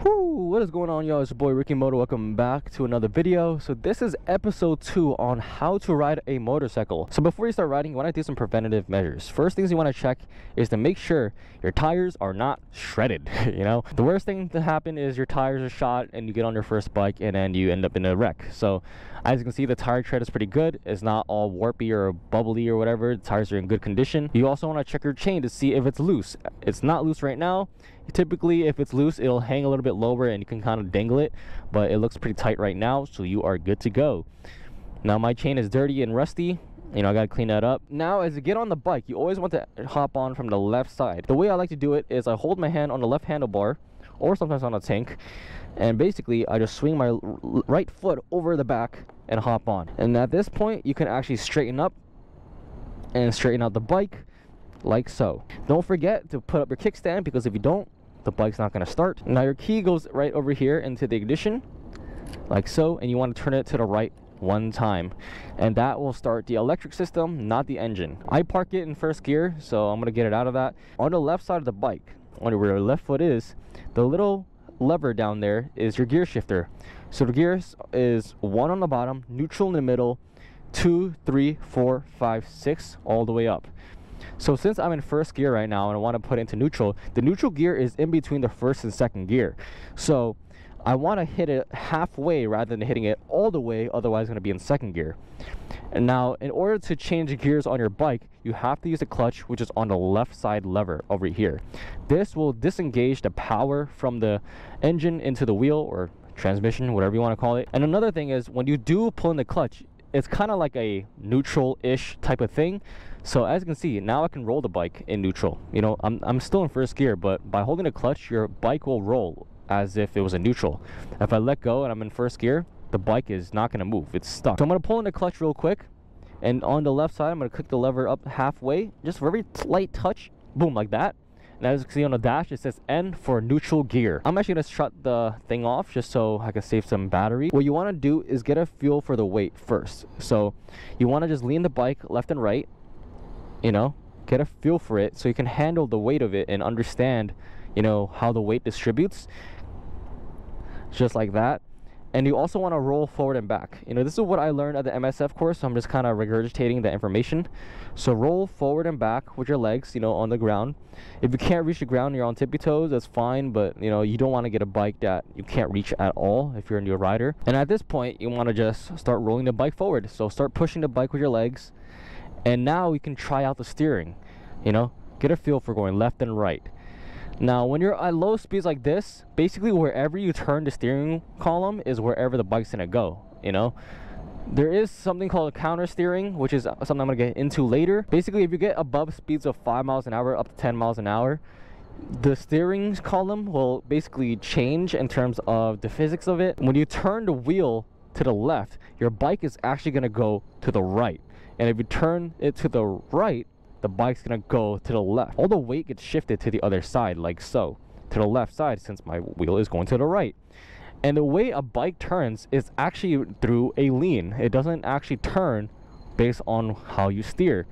What is going on, y'all? It's your boy RickyMoto. Welcome back to another video. So this is episode 2 on how to ride a motorcycle. So before you start riding, you want to do some preventative measures. First things you want to check is to make sure your tires are not shredded. You know, the worst thing to happen is your tires are shot and you get on your first bike and then you end up in a wreck. So as you can see, the tire tread is pretty good. It's not all warpy or bubbly or whatever. The tires are in good condition. You also want to check your chain to see if it's loose. It's not loose right now. Typically, if it's loose, it'll hang a little bit lower and you can kind of dangle it, but it looks pretty tight right now, so you are good to go. Now my chain is dirty and rusty. You know, I gotta clean that up. Now as you get on the bike, you always want to hop on from the left side. The way I like to do it is I hold my hand on the left handlebar, or sometimes on a tank, and basically I just swing my right foot over the back and hop on. And at this point, you can actually straighten up and straighten out the bike like so. Don't forget to put up your kickstand, because if you don't, the bike's not going to start. Now your key goes right over here into the ignition like so, and you want to turn it to the right one time, and that will start the electric system, not the engine. I park it in first gear, so I'm going to get it out of that. On the left side of the bike, on where your left foot is, the little lever down there is your gear shifter. So the gears is 1 on the bottom, neutral in the middle, 2, 3, 4, 5, 6 all the way up. So since I'm in first gear right now and I want to put it into neutral, the neutral gear is in between the first and second gear. So I want to hit it halfway rather than hitting it all the way, otherwise it's going to be in second gear. And now in order to change gears on your bike, you have to use the clutch, which is on the left side lever over here. This will disengage the power from the engine into the wheel or transmission, whatever you want to call it. And another thing is, when you do pull in the clutch, it's kind of like a neutral-ish type of thing. So as you can see, now I can roll the bike in neutral. You know, I'm still in first gear, but by holding the clutch, your bike will roll as if it was a neutral. If I let go and I'm in first gear, the bike is not going to move. It's stuck. So I'm going to pull in the clutch real quick, and on the left side, I'm going to click the lever up halfway, just a very light touch, boom, like that. And as you can see on the dash, it says N for neutral gear. I'm actually going to shut the thing off just so I can save some battery. What you want to do is get a feel for the weight first. So you want to just lean the bike left and right, you know, get a feel for it so you can handle the weight of it and understand, you know, how the weight distributes, just like that. And you also want to roll forward and back. You know, this is what I learned at the MSF course, so I'm just kind of regurgitating the information. So roll forward and back with your legs, you know, on the ground. If you can't reach the ground and you're on tippy toes, that's fine, but you know, you don't want to get a bike that you can't reach at all if you're a new rider. And at this point, you want to just start rolling the bike forward. So start pushing the bike with your legs, and now you can try out the steering. You know, get a feel for going left and right. Now when you're at low speeds like this, basically wherever you turn the steering column is wherever the bike's gonna go. You know, there is something called counter steering, which is something I'm gonna get into later. Basically, if you get above speeds of 5 miles an hour up to 10 miles an hour, the steering column will basically change in terms of the physics of it. When you turn the wheel to the left, your bike is actually gonna go to the right, and if you turn it to the right, the bike's gonna go to the left. All the weight gets shifted to the other side, like so, to the left side, since my wheel is going to the right. And the way a bike turns is actually through a lean. It doesn't actually turn based on how you steer.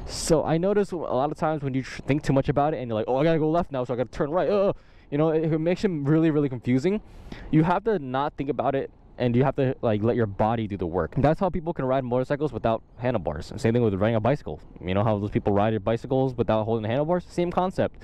So I notice a lot of times when you think too much about it and you're like, oh, I gotta go left now, so I gotta turn right, you know, it makes it really confusing. You have to not think about it, and you have to like let your body do the work. And that's how people can ride motorcycles without handlebars. Same thing with riding a bicycle. You know how those people ride their bicycles without holding the handlebars? Same concept.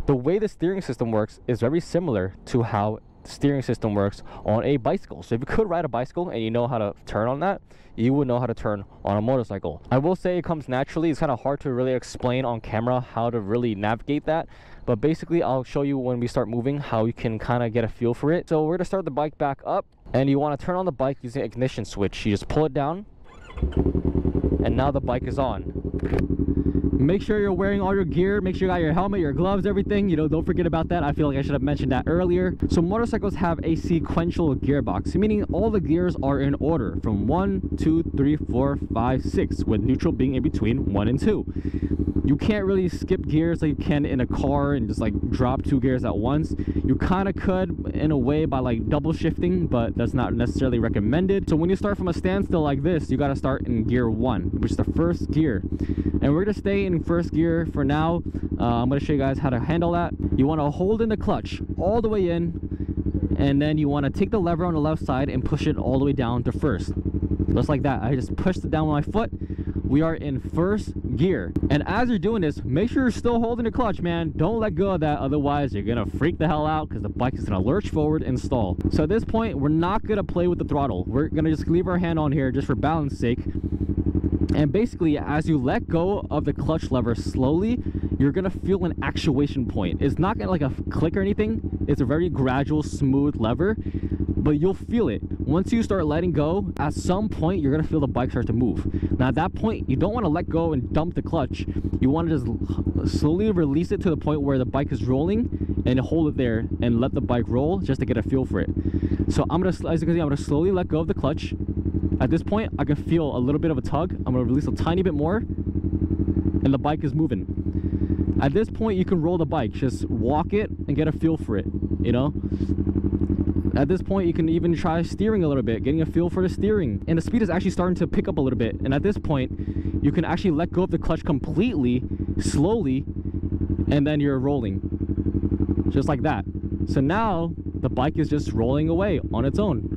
The way the steering system works is very similar to how the steering system works on a bicycle. So if you could ride a bicycle and you know how to turn on that, you would know how to turn on a motorcycle. I will say it comes naturally. It's kind of hard to really explain on camera how to really navigate that, but basically I'll show you when we start moving how you can kind of get a feel for it. So we're gonna start the bike back up, and you want to turn on the bike using ignition switch. You just pull it down, and now the bike is on. Make sure you're wearing all your gear. Make sure you got your helmet, your gloves, everything. You know, don't forget about that. I feel like I should have mentioned that earlier. So motorcycles have a sequential gearbox, meaning all the gears are in order from 1, 2, 3, 4, 5, 6, with neutral being in between 1 and 2. You can't really skip gears like you can in a car and just like drop 2 gears at once. You kind of could in a way by like double shifting, but that's not necessarily recommended. So when you start from a standstill like this, you got to start in gear 1, which is the first gear. And we're going to stay in first gear for now. I'm going to show you guys how to handle that. You want to hold in the clutch all the way in and then you want to take the lever on the left side and push it all the way down to first, just like that. I just pushed it down with my foot. We are in first gear, and as you're doing this, make sure you're still holding the clutch, man. Don't let go of that, otherwise you're gonna freak the hell out because the bike is gonna lurch forward and stall. So at this point, we're not gonna play with the throttle. We're gonna just leave our hand on here just for balance sake. And basically, as you let go of the clutch lever slowly, you're gonna feel an actuation point. It's not gonna like a click or anything. It's a very gradual, smooth lever, but you'll feel it. Once you start letting go, at some point you're gonna feel the bike start to move. Now at that point, you don't want to let go and dump the clutch. You want to just slowly release it to the point where the bike is rolling, and hold it there and let the bike roll just to get a feel for it. So I'm gonna, as you can see, I'm gonna slowly let go of the clutch. At this point, I can feel a little bit of a tug. I'm gonna release a tiny bit more, and the bike is moving. At this point, you can roll the bike. Just walk it and get a feel for it, you know? At this point, you can even try steering a little bit, getting a feel for the steering. And the speed is actually starting to pick up a little bit. And at this point, you can actually let go of the clutch completely, slowly, and then you're rolling. Just like that. So now, the bike is just rolling away on its own.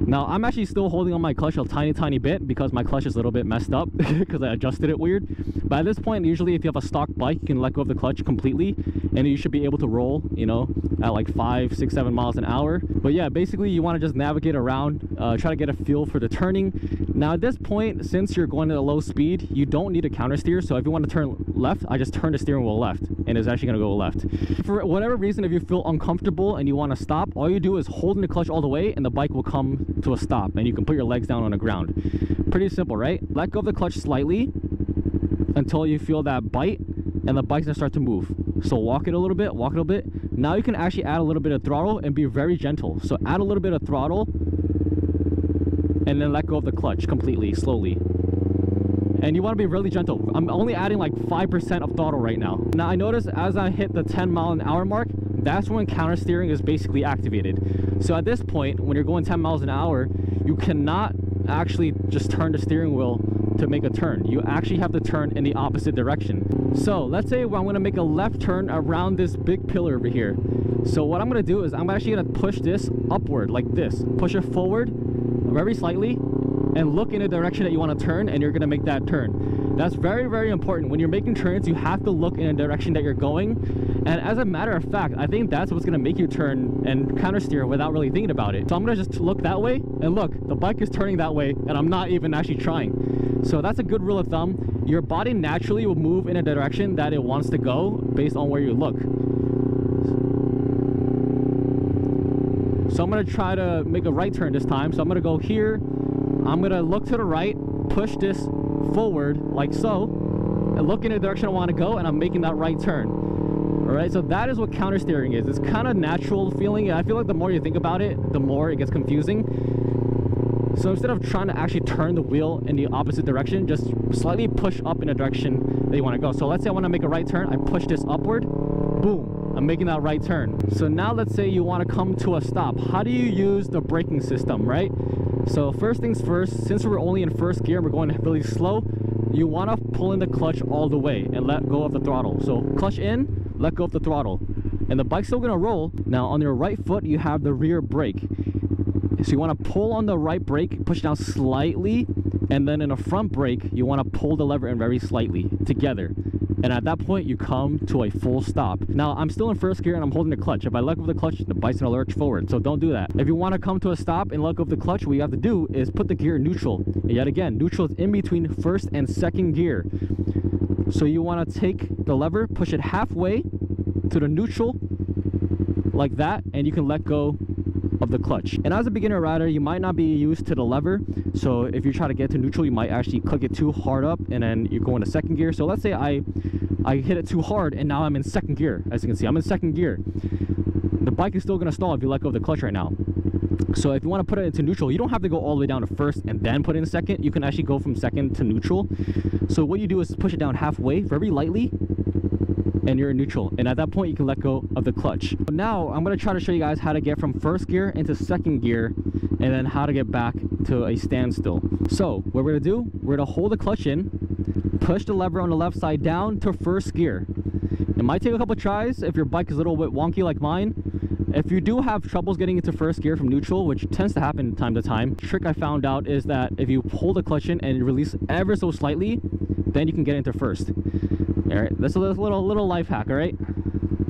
Now, I'm actually still holding on my clutch a tiny bit because my clutch is a little bit messed up because I adjusted it weird. But at this point, usually if you have a stock bike, you can let go of the clutch completely and you should be able to roll, you know, at like 5, 6, 7 miles an hour. But yeah, basically you want to just navigate around, try to get a feel for the turning. Now at this point, since you're going at a low speed, you don't need a counter steer. So if you want to turn left, I just turn the steering wheel left and it's actually going to go left. For whatever reason, if you feel uncomfortable and you want to stop, all you do is hold in the clutch all the way and the bike will come to a stop and you can put your legs down on the ground. Pretty simple, right? Let go of the clutch slightly until you feel that bite and the bike's gonna start to move. So walk it a little bit, walk it a little bit. Now you can actually add a little bit of throttle and be very gentle. So add a little bit of throttle and then let go of the clutch completely, slowly. And you want to be really gentle. I'm only adding like 5% of throttle right now. Now I notice as I hit the 10-mile-an-hour mark, that's when counter steering is basically activated. So at this point, when you're going 10 miles an hour, you cannot actually just turn the steering wheel to make a turn. You actually have to turn in the opposite direction. So let's say I'm going to make a left turn around this big pillar over here. So what I'm going to do is I'm actually going to push this upward like this. Push it forward very slightly and look in the direction that you want to turn, and you're going to make that turn. That's very important. When you're making turns, you have to look in the direction that you're going. And as a matter of fact, I think that's what's going to make you turn and counter steer without really thinking about it. So I'm going to just look that way, and look, the bike is turning that way and I'm not even actually trying. So that's a good rule of thumb. Your body naturally will move in a direction that it wants to go based on where you look. So I'm going to try to make a right turn this time. So I'm going to go here. I'm going to look to the right, push this forward like so, and look in the direction I want to go, and I'm making that right turn. Alright, so that is what counter steering is. It's kind of natural feeling. I feel like the more you think about it, the more it gets confusing. So instead of trying to actually turn the wheel in the opposite direction, just slightly push up in the direction that you want to go. So let's say I want to make a right turn. I push this upward. Boom. I'm making that right turn. So now let's say you want to come to a stop. How do you use the braking system, right? So first things first, since we're only in first gear and we're going really slow, you want to pull in the clutch all the way and let go of the throttle. So clutch in, let go of the throttle, and the bike's still going to roll. Now on your right foot, you have the rear brake. So you want to pull on the right brake, push down slightly, and then in a front brake, you want to pull the lever in very slightly together. And at that point, you come to a full stop. Now, I'm still in first gear and I'm holding the clutch. If I let go of the clutch, the bike's gonna lurch forward. So don't do that. If you want to come to a stop and let go of the clutch, what you have to do is put the gear in neutral. And yet again, neutral is in between first and second gear. So you want to take the lever, push it halfway to the neutral, like that, and you can let go of the clutch. And as a beginner rider, you might not be used to the lever, so if you try to get to neutral, you might actually click it too hard up and then you go into second gear. So let's say I hit it too hard and now I'm in second gear. As you can see, I'm in second gear. The bike is still going to stall if you let go of the clutch right now. So if you want to put it into neutral, you don't have to go all the way down to first and then put it in second. You can actually go from second to neutral. So what you do is push it down halfway very lightly, and you're in neutral, and at that point you can let go of the clutch. Now I'm going to try to show you guys how to get from first gear into second gear, and then how to get back to a standstill. So what we're going to do, we're going to hold the clutch in, push the lever on the left side down to first gear. It might take a couple tries if your bike is a little bit wonky like mine. If you do have troubles getting into first gear from neutral, which tends to happen time to time, the trick I found out is that if you pull the clutch in and release ever so slightly, then you can get into first. All right, that's a little life hack. All right,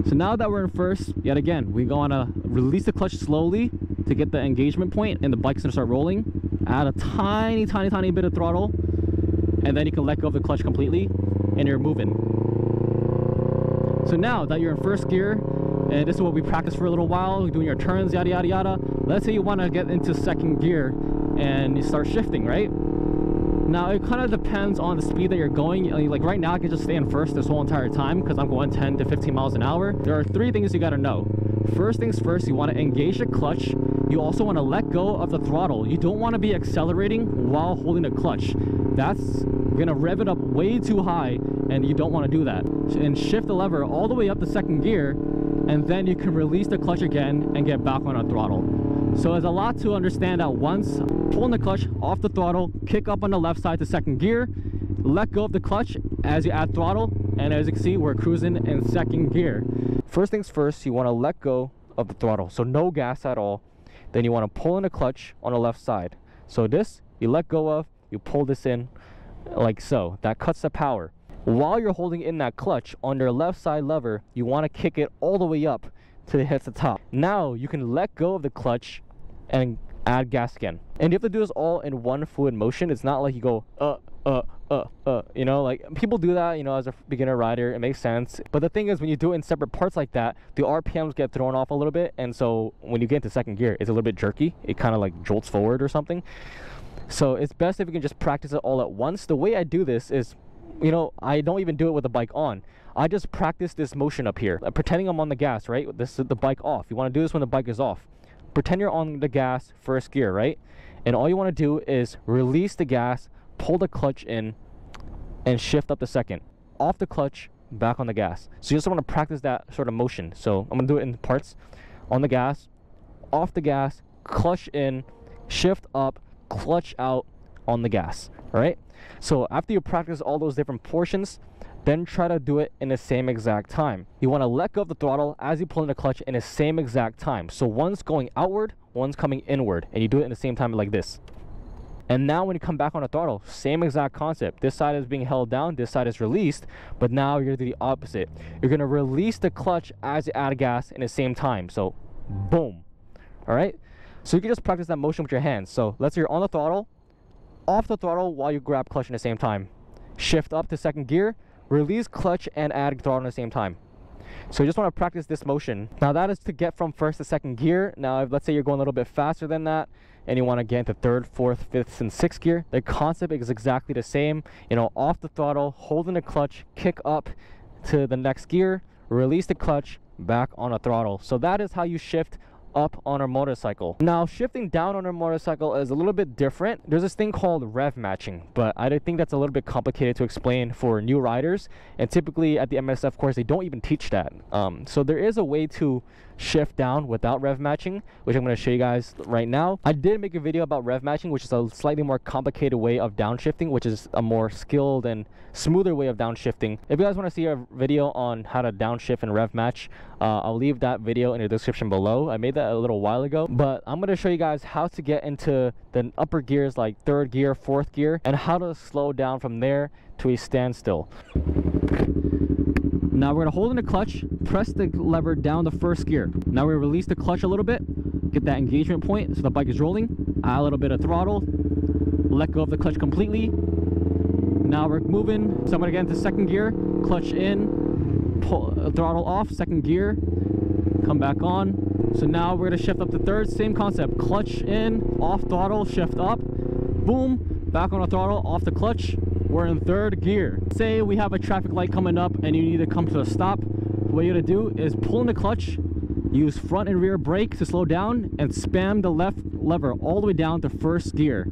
so now that we're in first, yet again, we go on to release the clutch slowly to get the engagement point, and the bike's gonna start rolling. Add a tiny bit of throttle, and then you can let go of the clutch completely, and you're moving. So now that you're in first gear, and this is what we practice for a little while, doing your turns, yada yada yada. Let's say you want to get into second gear and you start shifting, right? Now it kind of depends on the speed that you're going. Like right now I can just stay in first this whole entire time because I'm going 10 to 15 miles an hour. There are 3 things you got to know. First things first, you want to engage the clutch. You also want to let go of the throttle. You don't want to be accelerating while holding the clutch. That's gonna rev it up way too high, and you don't want to do that. And shift the lever all the way up to second gear, and then you can release the clutch again and get back on a throttle. So there's a lot to understand at once. Pulling the clutch off the throttle, kick up on the left side to second gear, let go of the clutch as you add throttle, and as you can see, we're cruising in second gear. First things first, you want to let go of the throttle, so no gas at all. Then you want to pull in the clutch on the left side. So this, you let go of, you pull this in like so. That cuts the power. While you're holding in that clutch on your left side lever, you want to kick it all the way up till it hits the top. Now you can let go of the clutch and add gas again. And you have to do this all in one fluid motion. It's not like you go you know, like people do that, you know, as a beginner rider. It makes sense. But the thing is, when you do it in separate parts like that, the RPMs get thrown off a little bit, and so when you get into second gear, it's a little bit jerky. It kind of like jolts forward or something. So it's best if you can just practice it all at once. The way I do this is, you know, I don't even do it with the bike on. I just practice this motion up here, pretending I'm on the gas, right? This is the bike off. You want to do this when the bike is off. Pretend you're on the gas, first gear, right? And all you want to do is release the gas, pull the clutch in, and shift up the second. Off the clutch, back on the gas. So you just want to practice that sort of motion. So I'm going to do it in parts. On the gas, off the gas, clutch in, shift up, clutch out on the gas. All right? So after you practice all those different portions, then try to do it in the same exact time. You want to let go of the throttle as you pull in the clutch in the same exact time. So one's going outward, one's coming inward, and you do it in the same time like this. And now when you come back on the throttle, same exact concept. This side is being held down, this side is released, but now you're doing the opposite. You're going to release the clutch as you add gas in the same time. So boom. All right? So you can just practice that motion with your hands. So let's say you're on the throttle, off the throttle while you grab clutch in the same time. Shift up to second gear, release clutch and add throttle at the same time. So you just want to practice this motion. Now that is to get from first to second gear. Now if, let's say you're going a little bit faster than that and you want to get into third, fourth, fifth, and sixth gear, the concept is exactly the same. You know, off the throttle, holding the clutch, kick up to the next gear, release the clutch, back on a throttle. So that is how you shift up on our motorcycle. Now shifting down on our motorcycle is a little bit different. There's this thing called rev matching, but I think that's a little bit complicated to explain for new riders, and typically at the MSF course they don't even teach that. So there is a way to shift down without rev matching, which I'm going to show you guys right now. I did make a video about rev matching, which is a slightly more complicated way of downshifting, which is a more skilled and smoother way of downshifting. If you guys want to see a video on how to downshift and rev match, I'll leave that video in the description below. I made that a little while ago, but I'm going to show you guys how to get into the upper gears like third gear, fourth gear, and how to slow down from there to a standstill. Now we're going to hold in the clutch, press the lever down the first gear. Now we release the clutch a little bit, get that engagement point so the bike is rolling, add a little bit of throttle, let go of the clutch completely. Now we're moving, so I'm going to get into second gear, clutch in, pull throttle off, second gear, come back on. So now we're going to shift up to third, same concept, clutch in, off throttle, shift up, boom, back on the throttle, off the clutch. We're in third gear. Say we have a traffic light coming up and you need to come to a stop. What you're gonna do is pull in the clutch, use front and rear brake to slow down, and spam the left lever all the way down to first gear.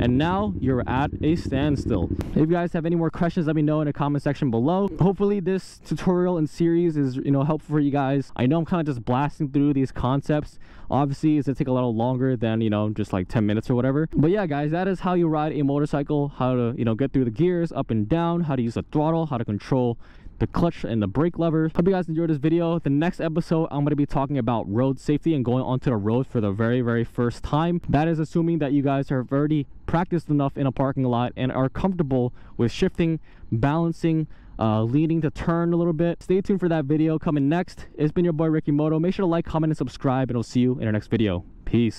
And now you're at a standstill. If you guys have any more questions, let me know in the comment section below. Hopefully this tutorial and series is, you know, helpful for you guys. I know I'm kind of just blasting through these concepts. Obviously it's gonna take a little longer than, you know, just like 10 minutes or whatever. But yeah guys, that is how you ride a motorcycle, how to, you know, get through the gears up and down, how to use the throttle, how to control the clutch and the brake levers. Hope you guys enjoyed this video. The next episode, I'm going to be talking about road safety and going onto the road for the very first time. That is assuming that you guys have already practiced enough in a parking lot and are comfortable with shifting, balancing, leading to turn a little bit. Stay tuned for that video coming next. It's been your boy RickyMoto. Make sure to like, comment, and subscribe, and I'll see you in our next video. Peace.